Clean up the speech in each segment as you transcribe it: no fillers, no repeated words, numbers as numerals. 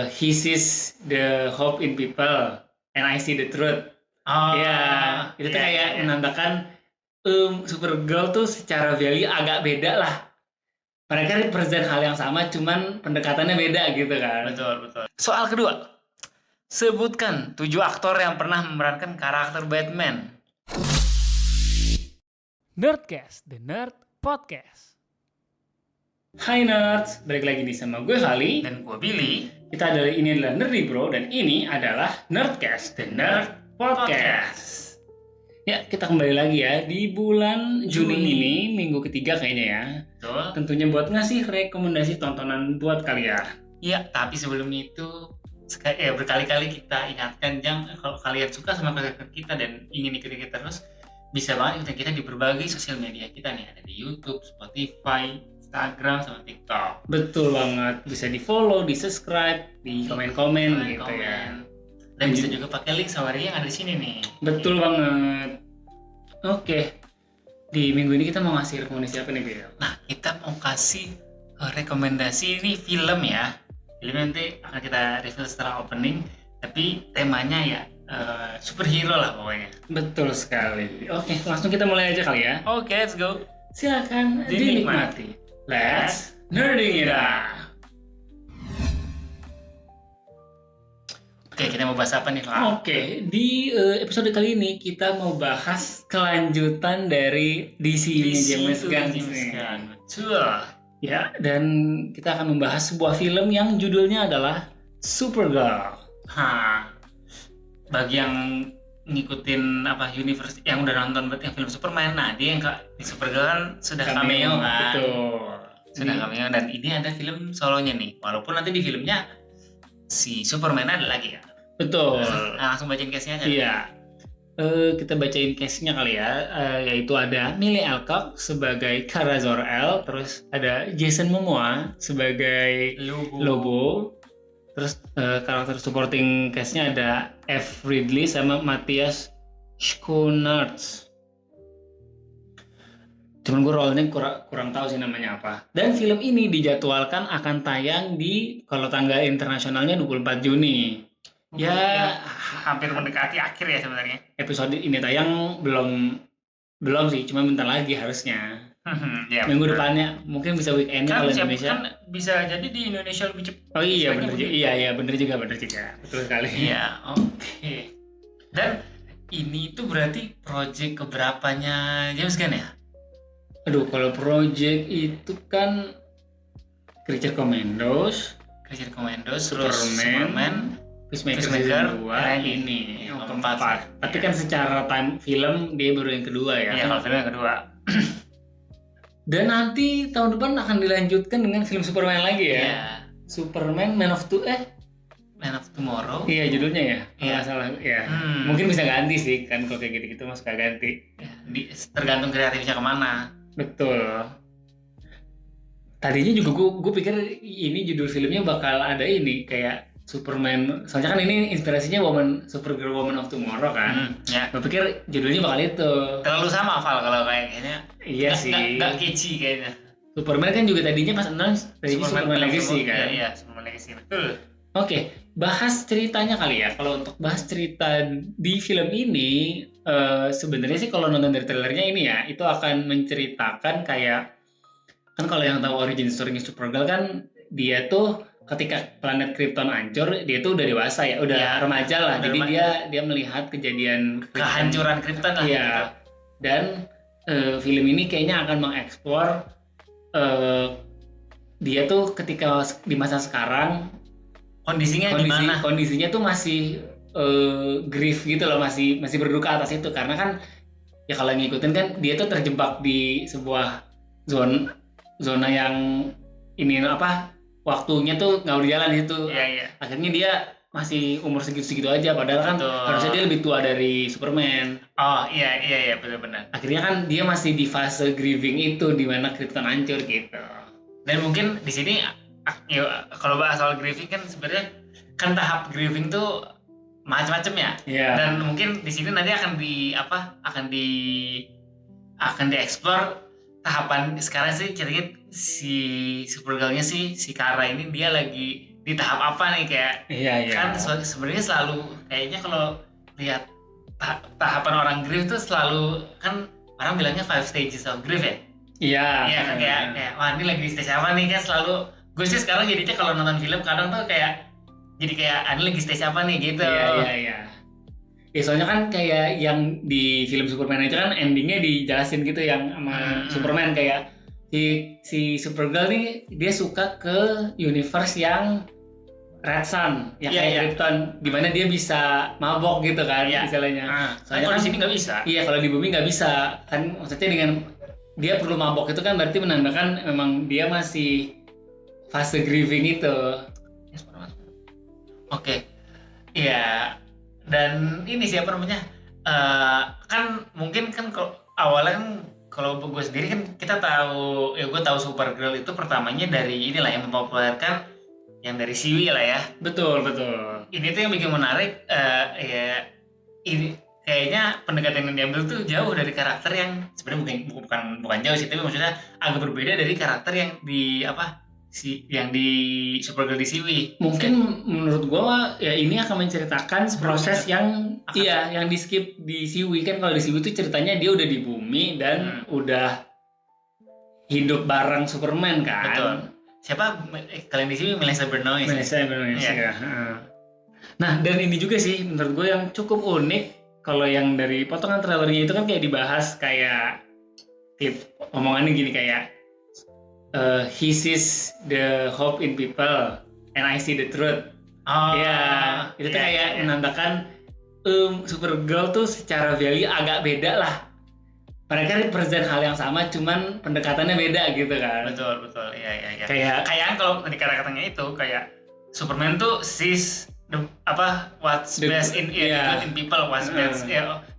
he sees the hope in people and I see the truth. Oh, Ya, itu tuh iya, kayak iya. menandakan Supergirl tuh secara value agak beda lah. Mereka represent hal yang sama, cuman pendekatannya beda gitu kan. Betul. Soal kedua, sebutkan 7 aktor yang pernah memerankan karakter Batman. Nerdcast, The Nerd Podcast. Hai nerds, balik lagi nih sama gue Vali. Dan gue Billy. Ini adalah Nerdy Bro dan ini adalah Nerdcast, The Nerd Podcast. Ya, kita kembali lagi ya di bulan Juni ini, minggu ketiga kayaknya ya. Betul. Tentunya buat ngasih rekomendasi tontonan buat kalian. Iya, tapi sebelumnya itu berkali-kali kita ingatkan kalau kalian suka sama karakter kita dan ingin ikuti kita terus, bisa banget ikutin kita di berbagai sosial media kita nih, ada di YouTube, Spotify, Instagram, sama TikTok. Betul banget, bisa di follow, di subscribe, di komen-komen gitu ya. Dan bisa juga pakai link summary yang ada di sini nih. Betul banget. Oke, di minggu ini kita mau ngasih rekomendasi apa nih, Bill? Nah, kita mau kasih rekomendasi ini film ya. Film nanti akan kita review setelah opening, tapi temanya ya superhero lah pokoknya. Betul sekali. Oke, langsung kita mulai aja kali ya. Oke, let's go. Silakan dinikmati. Let's nerding it up. Oke, kita mau bahas apa nih, Pak? Oke, di episode kali ini kita mau bahas kelanjutan dari DC-nya James Gunn. Betul. Ya, dan kita akan membahas sebuah film yang judulnya adalah Supergirl. Bagi yang ngikutin universe yang udah nonton berarti yang film Superman, nah dia yang di Supergirl kan sudah cameo kan. Betul. Sudah cameo dan ini ada film solonya nih. Walaupun nanti di filmnya si Superman ada lagi ya. Betul. Nah, langsung bacain case-nya aja. Iya. Kita bacain case-nya kali ya, yaitu ada Millie Alcock sebagai Kara Zor-El, terus ada Jason Momoa sebagai Lobo. Terus karakter supporting cast-nya ada F. Ridley sama Matthias Schoenaerts. Cuman gue role-nya kurang tahu sih namanya apa. Dan film ini dijadwalkan akan tayang di kalau tanggal internasionalnya 24 Juni. Ya, hampir mendekati akhir ya sebenarnya. Episode ini tayang belum sih, cuma bentar lagi harusnya. Ya, minggu depannya mungkin bisa weekend kan kalau Indonesia. Kan bisa jadi di Indonesia lebih cepat. Oh iya benar juga. Iya benar juga. Betul sekali. Iya, oke. Dan ini tuh berarti project keberapanya James Gunn ya? Aduh, kalau project itu kan Creature Commandos, terus Superman, Peacemaker 2, ini yang keempat. Tapi kan secara time film dia baru yang kedua ya. Iya, kalau film yang kedua. Dan nanti tahun depan akan dilanjutkan dengan film Superman lagi ya. Iya. Superman Man of Tomorrow. Iya judulnya ya. Iya. Nggak salah ya. Mungkin bisa ganti sih kan kalau kayak gitu-gitu mas suka ganti. Ya, tergantung kreatifnya kemana. Betul. Tadinya juga gue pikir ini judul filmnya bakal ada ini kayak Superman. Soalnya kan ini inspirasinya Supergirl Woman of Tomorrow kan. Ya. Gue pikir judulnya bakal itu. Terlalu sama Val kalau kayaknya. Iya sih. Nggak catchy kayaknya. Superman kan juga tadinya pas announce Superman Legacy kan. Iya, Superman Legacy betul. Oke, bahas ceritanya kali ya. Kalau untuk bahas cerita di film ini, sebenarnya sih kalau nonton dari trailernya ini ya, itu akan menceritakan kayak kan kalau yang tahu origin story-nya Supergirl kan dia tuh ketika planet Krypton hancur, dia tuh udah dewasa ya, udah remaja lah. Jadi dia melihat kejadian kehancuran Krypton lah. Iya. Gitu. Dan film ini kayaknya akan mengeksplor dia tuh ketika di masa sekarang kondisinya tuh masih grief gitu loh, masih berduka atas itu karena kan ya kalau ngikutin kan dia tuh terjebak di sebuah zona yang ini waktunya tuh nggak berjalan itu. Iya. Akhirnya dia masih umur segitu aja padahal kan harusnya dia lebih tua dari Superman. Oh iya benar. Akhirnya kan dia masih di fase grieving itu di mana Krypton hancur gitu. Dan mungkin di sini ya, kalau bahas soal grieving kan sebenarnya kan tahap grieving tuh macam-macam ya. Yeah. Dan mungkin di sini nanti akan dieksplor tahapan sekarang sih ceritanya si Supergirl-nya si Kara ini dia lagi di tahap apa nih kayak Iya. kan sebenarnya selalu kayaknya kalau lihat tahapan orang grief tuh selalu kan orang bilangnya 5 stages of grief ya. Iya. Iya kan kayak wah ini lagi di stage apa nih kan selalu gue sih sekarang jadinya kalau nonton film kadang tuh kayak jadi kayak ini lagi stage apa nih gitu. Iya. Ya soalnya kan kayak yang di film Superman itu kan endingnya dijelasin gitu yang sama Superman kayak si Supergirl nih dia suka ke universe yang Red Sun, yang kayak Krypton, dimana dia bisa mabok gitu kan istilahnya. Soalnya kalau di sini nggak bisa. Iya, kalau di bumi nggak bisa kan, maksudnya dengan dia perlu mabok itu kan berarti menandakan memang dia masih fase grieving itu. Oke, iya. Dan ini siapa namanya? Kan mungkin kan kalau awalnya kan kalau gue sendiri kan kita tahu, ya gue tahu Supergirl itu pertamanya dari inilah yang mempopulerkan yang dari Siwi lah ya. Betul. Ini tuh yang bikin menarik, ya ini kayaknya pendekatan yang diambil tuh jauh dari karakter yang sebenarnya bukan jauh sih, tapi maksudnya agak berbeda dari karakter yang di yang di Supergirl di Siwi. Mungkin menurut gua ya ini akan menceritakan proses yang yang di skip di Siwi kan. Kalau di Siwi itu ceritanya dia udah di bumi dan udah hidup bareng Superman kan. Betul. Siapa kalian di sini Melissa Benoist? Ya. Nah, dan ini juga sih menurut gue yang cukup unik kalau yang dari potongan trailernya itu kan kayak dibahas kayak omongannya gini kayak he sees the hope in people and I see the truth. Itu tuh kayak menandakan Supergirl tuh secara value agak beda lah. Mereka represent hal yang sama, cuman pendekatannya beda gitu kan. Betul, iya. Kayak kalau tadi karakternya itu kayak Superman tuh sees what's best in people, what's best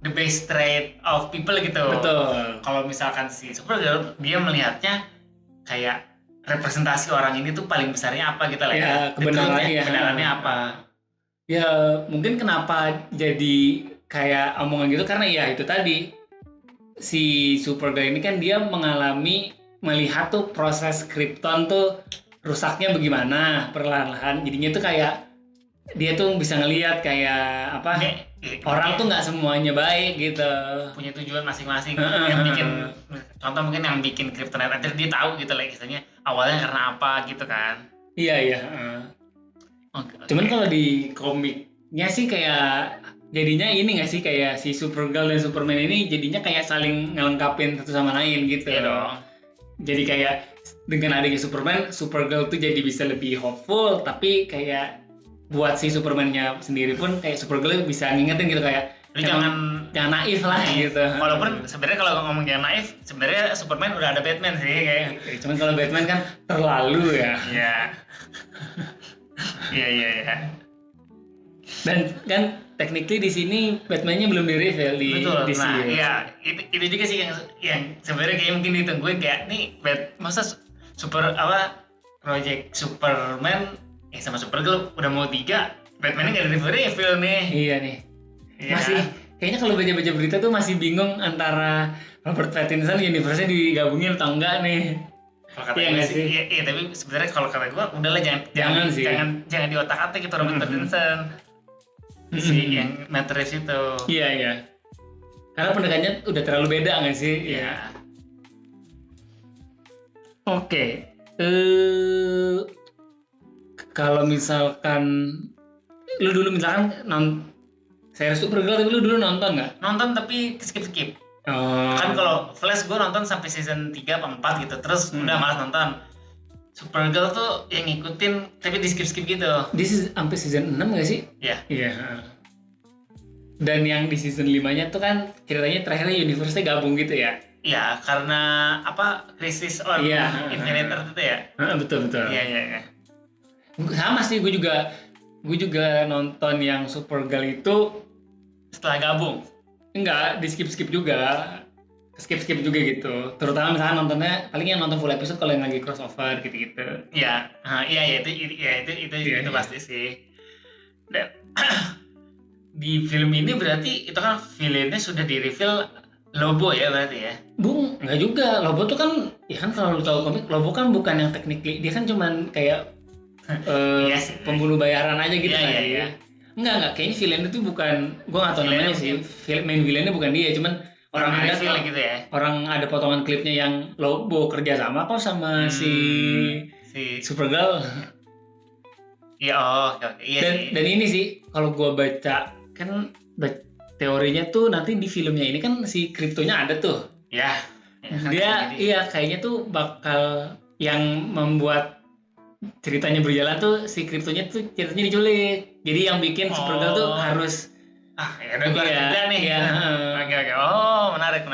the best trait of people gitu. Betul. Kalau misalkan si Supergirl dia melihatnya kayak representasi orang ini tuh paling besarnya apa gitu lah ya. Kebenarannya apa? Ya mungkin kenapa jadi kayak omongan gitu karena ya itu tadi. Si Supergirl ini kan dia melihat tuh proses Krypton tuh rusaknya bagaimana perlahan-lahan, jadinya tuh kayak dia tuh bisa ngelihat kayak orang tuh nggak semuanya baik gitu, punya tujuan masing-masing. Yang bikin contoh mungkin yang bikin Kryptonite ada dia tahu gitu lah istilahnya awalnya karena apa gitu kan. Iya. Cuman kalau di komiknya sih kayak jadinya ini nggak sih kayak si Supergirl dan Superman ini jadinya kayak saling ngelengkapin satu sama lain gitu. Iya dong. Jadi kayak dengan adanya Superman, Supergirl tuh jadi bisa lebih hopeful, tapi kayak buat si Superman-nya sendiri pun kayak Supergirl bisa ngingetin gitu kayak jangan naif lah gitu. Walaupun sebenarnya kalau ngomong jangan naif, sebenarnya Superman udah ada Batman sih kayak. Cuman kalau Batman kan terlalu ya. Iya. Dan kan technically di sini Batman-nya belum di-reveal di sini. Iya, itu juga sih yang sebenarnya kayak mungkin ditungguin kayak nih masa project Superman sama Supergirl udah mau 3, Batman-nya nggak di-reveal nih. Iya nih. Masih kayaknya kalau baca-baca berita tuh masih bingung antara Robert Pattinson universe-nya digabungin atau enggak nih. Kalau kata gue sih, iya, tapi sebenarnya kalau kata gue udahlah jangan di otak-atik gitu Robert Pattinson. Si yang Matt Reeves itu. Iya. Karena pendekatannya udah terlalu beda nggak sih? Iya. Oke. Kalau misalkan lu dulu misalkan series Supergirl tapi lu dulu nonton nggak? Nonton tapi skip. Kan kalau Flash gue nonton sampai season 3 atau 4 gitu. Terus udah malas nonton. Supergirl tuh yang ngikutin tapi di skip gitu. Sampai season 6 nggak sih? Iya. Dan yang di season 5-nya tuh kan ceritanya terakhirnya universe-nya gabung gitu ya? Iya, karena Crisis on Infinite Earth itu ya? Betul. Iya. Sama sih, gue juga nonton yang Supergirl itu setelah gabung. Enggak, di skip juga gitu. Terutama misalnya nontonnya paling yang nonton full episode kalau yang lagi crossover gitu. Iya, itu pasti sih. Dan di film ini berarti itu kan villainnya sudah di reveal Lobo ya berarti ya? Enggak juga. Lobo tuh kan, ya kan kalau lu tahu komik, Lobo kan bukan yang technically, dia kan cuman kayak Iya sih. pembunuh bayaran aja gitu Iya, kan. iya, iya. Enggak, kayaknya villain itu bukan, gua nggak tahu namanya sih. Main villainnya bukan dia, cuman orang ada reveal gitu ya. orang ada potongan klipnya yang Lobo kerja sama kok sama si Supergirl. Iya, oke. Iya dan sih. dan ini sih kalau gua baca kan teorinya tuh nanti di filmnya ini kan si kriptonya ada tuh. Ya. kan Dia jadi. iya kayaknya tuh bakal yang membuat ceritanya berjalan tuh si kriptonya tuh ceritanya diculik. Jadi yang bikin Supergirl tuh harus Ya udah gue juga nih. Iya. Oke. Oh, menarik.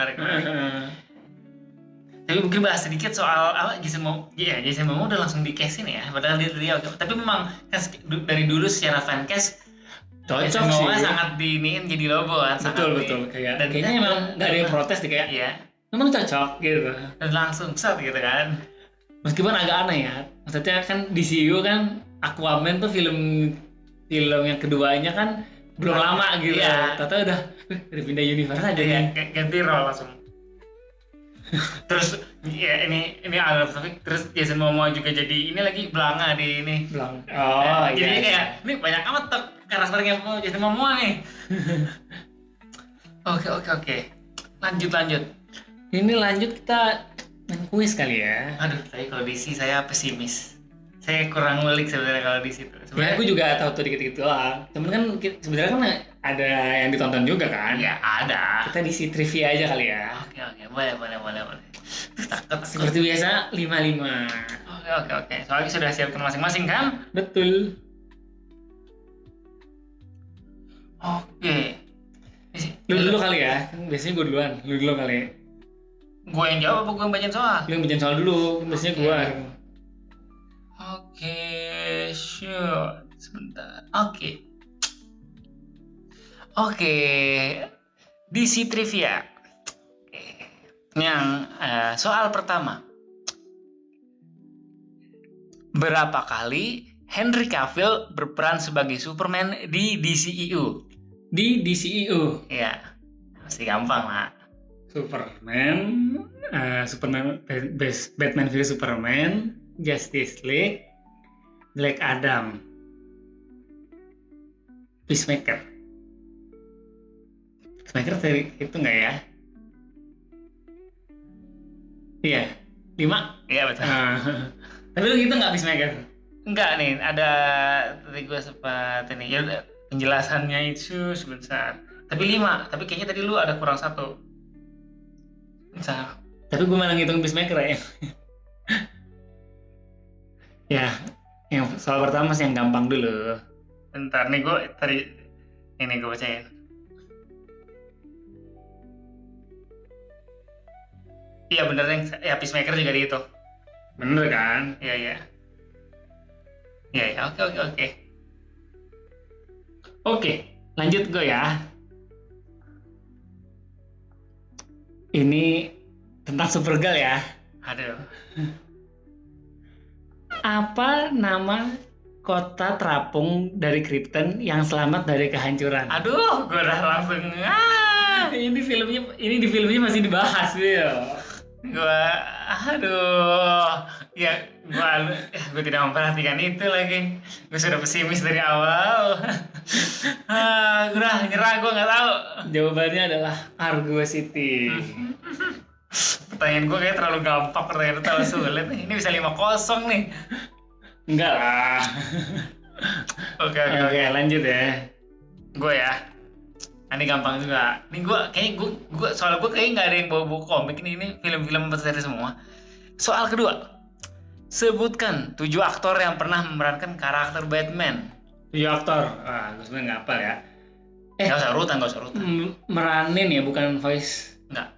Tapi mungkin bahas sedikit soal Jason Momoa udah langsung di cast ini ya. Padahal dia oke. Tapi memang kan dari dulu secara fan cast Cocok Jason Momoa sih. sangat diiniin jadi Lobo kan. Betul kayaknya emang nggak ada yang protes deh kayak Iya. emang cocok gitu. Dan langsung set gitu kan. Meskipun agak aneh ya, maksudnya kan DCU kan Aquaman tuh film yang keduanya kan belum lama gitu. Iya. Tata udah pindah universe aja Iya, nih. ganti role langsung. Terus ya ini out of topic. Terus Jason Momoa juga jadi ini lagi belanga di ini. Bilang, oh Jadi iya. kayak ini banyak amat karakternya Jason Momoa nih. Oke. Lanjut. Ini lanjut kita main kuis kali ya. Aduh, tapi kalau DC saya pesimis. Saya kurang ngulik sebenarnya kalau di situ. Sebenarnya aku juga tahu tuh dikit-dikit doang. Cuman kan sebenarnya kan ada yang ditonton juga kan. Ya ada. Kita diisi trivia aja kali ya. Oke, boleh. Takut. Seperti biasa 5-5. Oke. Soalnya sudah siapkan masing-masing kan? Betul. Oke. Lu dulu kali ya. Kan biasanya gue duluan. Lu dulu kali. Gue yang jawab apa gue yang bacain soal? Lu yang bikin soal dulu. Kan biasanya gue. Oke, sure. Sebentar. Oke. DC Trivia. Oke. Yang soal pertama. Berapa kali Henry Cavill berperan sebagai Superman di DCEU? Di DCEU. Ya, masih gampang lah. Superman, Batman vs Superman, Justice League, Black Adam, Peacemaker. Peacemaker itu nggak ya? Iya, 5. Iya betul. Tapi lu gitu nggak Peacemaker? Enggak nih, ada tadi gue sempat ini ya udah, penjelasannya itu sebentar. Tapi 5, tapi kayaknya tadi lu ada kurang 1. Bentar. Tapi gue malah ngitung Peacemaker ya. Ya, yang soal pertama sih yang gampang dulu. Bentar nih gue tadi ini gue bacain. Iya bener yang ya Peacemaker juga dihitung. Bener kan? Iya. Oke. Oke, lanjut gue ya. Ini tentang Supergirl ya. Aduh. Apa nama kota terapung dari Krypton yang selamat dari kehancuran? Gue udah langsung Ini di filmnya masih dibahas, Will. Gue tidak memperhatikan itu lagi. Gue sudah pesimis dari awal. Nyerah, gue nggak tahu. Jawabannya adalah Argo City. Pertanyaan gue kayak terlalu gampang, pertanyaan terlalu sulit nih. Ini bisa 5-0 nih. Enggak lah. Oke. Lanjut ya. Gue ya. Ini gampang juga. Ini soal gue kayak nggak ada yang bawa buku komik ini film-film berseri semua. Soal kedua. Sebutkan 7 aktor yang pernah memerankan karakter Batman. 7 aktor. Gue sebenarnya nggak hafal ya. Gak usah urutan. Meranin ya, bukan voice. Enggak.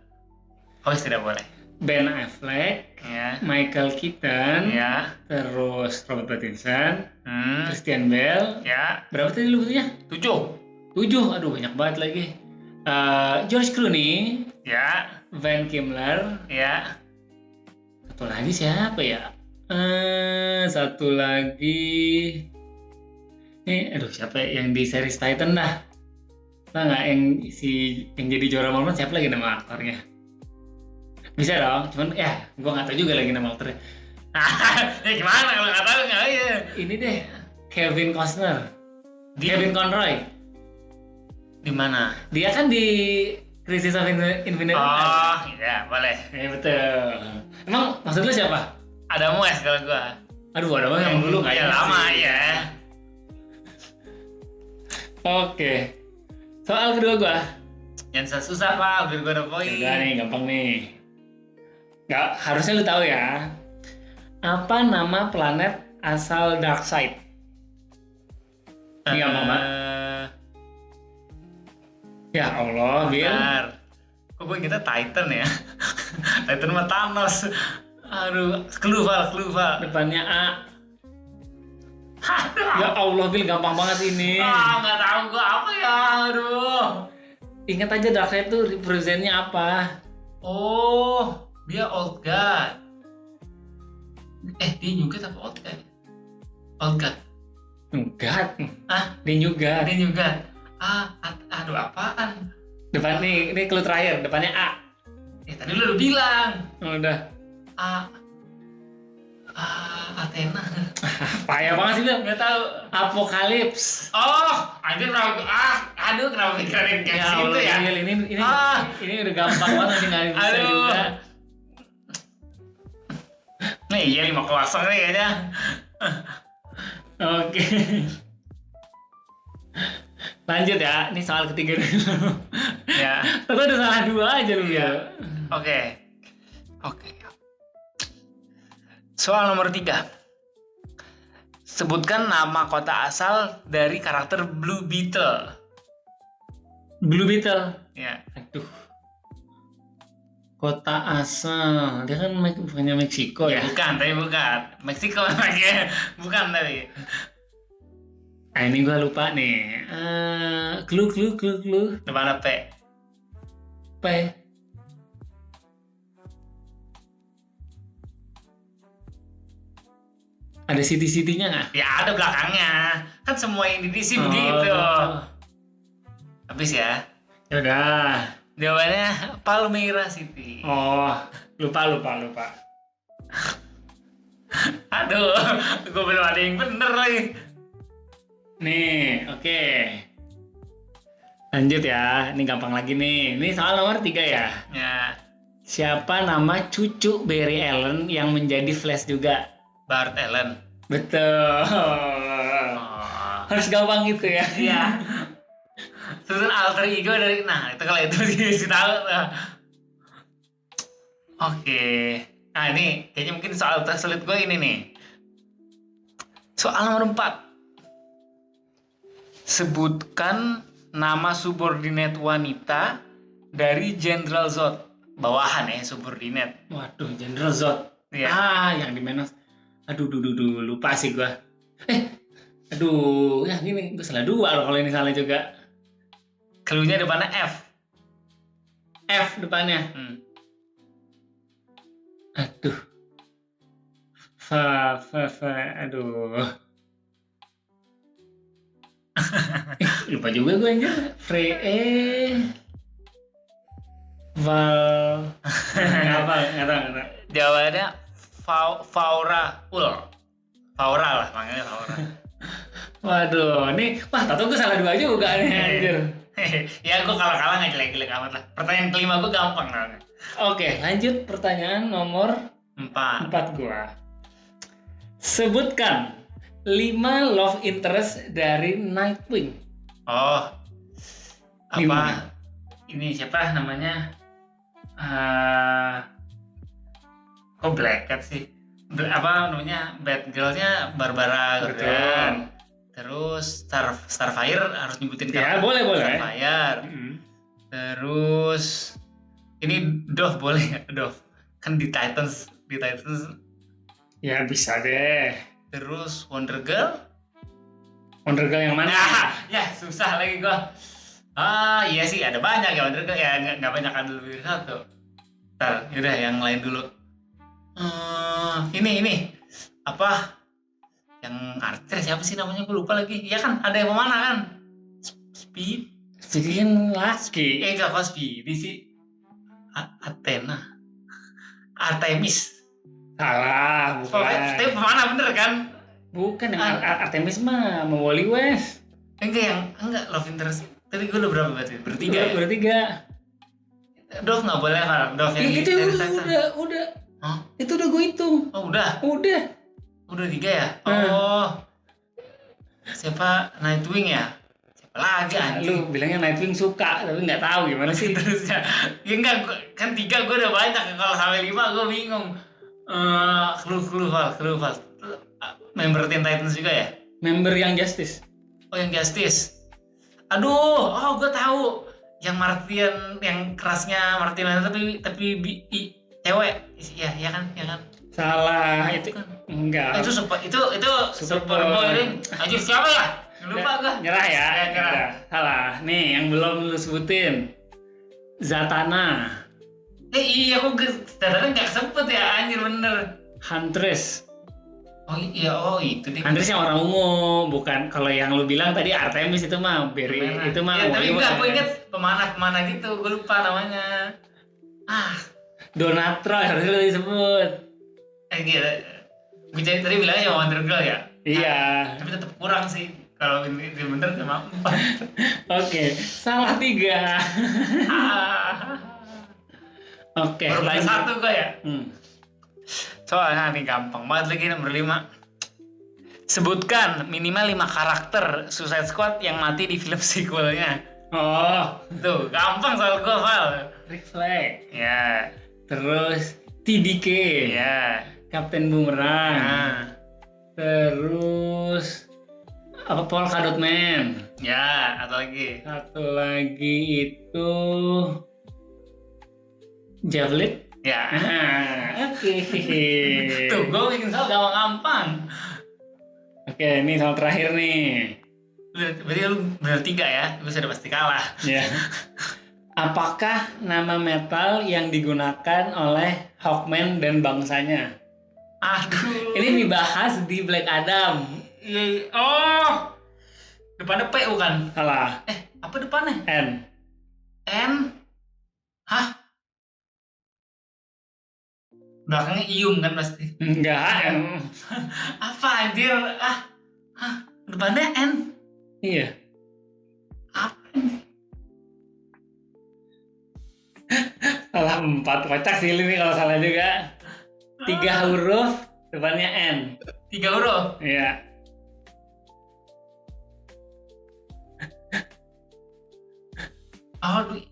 Voice tidak boleh. Ben Affleck, Ya. Michael Keaton, Ya. terus Robert Pattinson, Christian Bale. Ya. Berapa tadi lu butuhnya? 7. 7, aduh banyak banget lagi. George Clooney, Ya. Van Kilmer, Ya. satu lagi siapa ya? Satu lagi, siapa ya? Yang di series Titan dah? Tahu nggak yang jadi juara Marvel siapa lagi nama aktornya? Bisa dong, cuman ya gue nggak tahu juga lagi nama aktornya. Ya gimana kalau nggak tahu nggak ya? Ini deh, Kevin Costner. Di Kevin Conroy. di mana? Dia kan di Crisis of Infinite Oh, iya boleh. Ya betul. Emang maksud lu siapa? Ada Mues kalau gua. Aduh, ada banget yang dulu Ya kayaknya lama sih. ya. Oke. Soal kedua gua. Jangan susah Pak, biar gua ada poin. Udah nih, gampang nih. Nggak, harusnya lu tahu ya. Apa nama planet asal Darkseid? Ini gampang banget. Ya Allah, Bill. Bentar. Kok gue kita Titan ya? Titan sama Thanos. Aduh, clue Val. Depannya A. Ya Allah, Bill, gampang banget ini. Nggak tahu gue apa ya. Aduh. Ingat aja Darkseid itu representnya apa? Oh, dia Old God. Dia New-God apa Old God? Old God. Enggak. Ah, Dia juga. dia New-God. Aduh apaan? Depan nih, ini clue terakhir. Depannya A. Tadi lu udah bilang. Oh, udah. Athena. Payah banget sih, Bill. Nggak tahu. Apokalips. Oh, anjir kenapa? Aduh kenapa pikiran kayak Ya gitu Allah, ya? Bill, Ah. ini udah gampang banget sih, nggak bisa Aduh. juga. Nih iya 5-0 nih kayaknya. Oke. Lanjut ya, ini soal ketiga dulu. Ya. Tapi udah salah 2 aja lu ya. Oke. Soal nomor 3. Sebutkan nama kota asal dari karakter Blue Beetle. Blue Beetle. Ya. Aduh. Kota asal. Dia kan bukannya Meksiko ya? Bukan. Meksiko lagi. Bukan tapi. Ah, ini gua lupa nih. Clue. Depan P. P. Ada city-city-nya nggak? Ya ada belakangnya. Kan semua yang di DC begitu. Habis ya. Yaudah. Jawabannya Palmyra City. Oh, lupa. Aduh, gue belum ada yang bener lagi. Nih, oke. Lanjut ya, ini gampang lagi nih. Ini soal nomor 3 ya. Ya, Siapa nama cucu Barry Allen yang menjadi Flash juga? Bart Allen. Betul. Oh. Harus gampang gitu ya. Iya. Terus alter ego dari, nah itu kalau itu sih tahu. Oke. Nah ini kayaknya mungkin soal tersulit gue ini nih. Soal nomor 4. Sebutkan nama subordinate wanita dari Jenderal Zod. Bawahan ya subordinate. Waduh, General Zod. Iya. Yang di mana? Aduh, lupa sih gua. Aduh, ya gini, gue salah 2 loh kalau ini salah juga. Cluenya depannya F. F depannya. Aduh. Aduh. Lupa juga gue anjir. Val. Nggak tahu. Jawabannya Faura lah panggilnya Faura. Waduh, nih, tahu gue salah 2 juga nih anjir. Ya gue kalah nggak jelek-jelek amat lah. Pertanyaan kelima gue gampang lah. Oke, lanjut pertanyaan nomor 4 gua. Sebutkan 5 love interest dari Nightwing. Oh, apa? 5. Ini siapa namanya? Kok Black Cat sih? Apa namanya? Batgirl-nya Barbara gitu kan. Terus Starfire harus nyebutin Ya, boleh. Starfire. Terus ini Dove boleh nggak? Dove kan di Titans Ya, bisa deh. terus Wonder Girl Yang mana? ya susah lagi gua. Iya sih ada banyak ya Wonder Girl ya, nggak banyak, ada lebih dari 1. Ntar yaudah yang lain dulu. Ini apa yang artis siapa sih namanya, gue lupa lagi. Iya kan ada yang mana kan Speed Bikin laki. enggak kok Speed sih. Athena Artemis Salah, Tapi bukan. pemanah bener kan? Bukan yang Artemis mah sama Wally West. Enggak love interest. Tadi gue udah berapa berarti? Bertiga ya? Bertiga. Dove nggak boleh Val. Dove yang Itu dari Titan. udah. Hah? Itu udah gue hitung. Oh udah. Udah. 3 ya? Oh. Siapa Nightwing ya? Siapa lagi anjing? Lu bilangnya Nightwing suka, tapi nggak tahu gimana sih. Terusnya. Ya enggak, kan 3 gue udah banyak. Kalau sampai 5 gue bingung. Clue Val. Member Teen Titans juga ya? Member yang Justice. Oh yang Justice. Aduh, gue tahu. Yang Martian, yang kerasnya Martian tapi cewek. Iya kan? Salah, itu Bukan. enggak. Itu Superboy ring. Anjir siapa ya? Lupa gue. Nyerah ya? Ya, nyerah. Udah. Salah. Nih, yang belum lu sebutin. Zatanna, Iya kok ternyata nggak sempet ya anjir bener. Huntress. Itu deh. Huntress yang orang ungu, bukan kalau yang lu bilang tadi Artemis itu mah itu mah. Ya, tapi Wally enggak, gue West. inget pemanah gitu, gue lupa namanya. Donald Trump harusnya lu disebut. Gitu. Gue jadi tadi bilangnya Wonder Girl ya. Iya. Tapi tetap kurang sih. Kalau ini bener sama 4. Oke, salah 3. Oke, Baru lanjut. 1 gue ya. Soalnya ini gampang banget lagi nomor 5. Sebutkan minimal 5 karakter Suicide Squad yang mati di film sequelnya. Oh, Tuh, gampang soal gue, Val. Rick Flag. Ya, Terus TDK. ya. Kapten Boomerang. Nah, Terus apa Polka Dot Man. ya, atau lagi. Satu lagi itu Javelin. Ya. Oke. Tuh, gue bikin soal gampang. Oke, ini soal terakhir nih. Berarti lu bener 3 ya, lu sudah pasti kalah. Ya. Apakah nama metal yang digunakan oleh Hawkman dan bangsanya? Aduh. Ini dibahas di Black Adam. Oh, depannya P bukan? Salah. Apa depannya? N. N? Hah? Belakangnya Ium kan pasti. Enggak. Apa anjir? Depannya N. Iya. Apa? Salah 4. Kocak sih ini kalau salah juga. 3 huruf, depannya N. 3 huruf. Iya.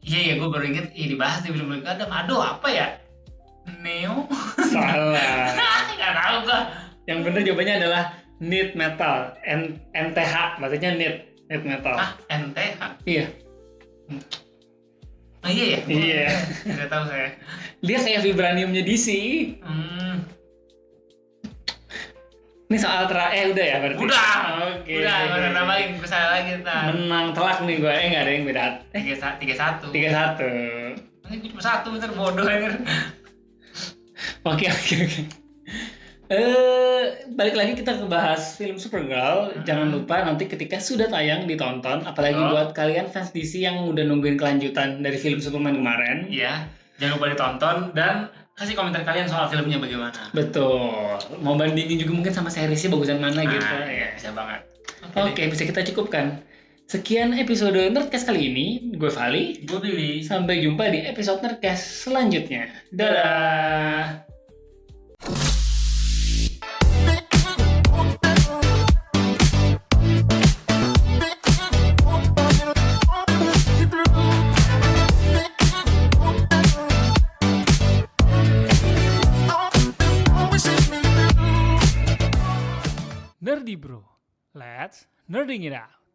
Iya, gue baru inget. Dibahas di film Black Adam. Aduh, apa ya? Neo? Salah. Gak tau gue. Yang benar jawabannya adalah Need Metal. NTH, maksudnya Need Metal. NTH? Iya. Oh iya ya? Iya. Gak tau saya. Dia kayak vibraniumnya DC. Ini soal udah ya berarti? Udah. Oke. Udah, gak usah tambahin. Gue salah lagi ntar. Menang telak nih gue. Nggak ada yang beda. 3-1. 3-1. Ini gue cuma 1, bentar bodoh anjir. Oke. Balik lagi kita ke bahas film Supergirl. Jangan lupa nanti ketika sudah tayang ditonton. Apalagi buat kalian fans DC yang udah nungguin kelanjutan dari film Superman kemarin. Iya, jangan lupa ditonton dan kasih komentar kalian soal filmnya bagaimana. Betul. Mau bandingin juga mungkin sama seriesnya bagusan mana gitu. Iya, bisa banget. Oke, bisa kita cukupkan. Sekian episode Nerdcast kali ini. Gue Vali. Gue Billy. Sampai jumpa di episode Nerdcast selanjutnya. Dadah. Nerdy Bro, let's nerding it out.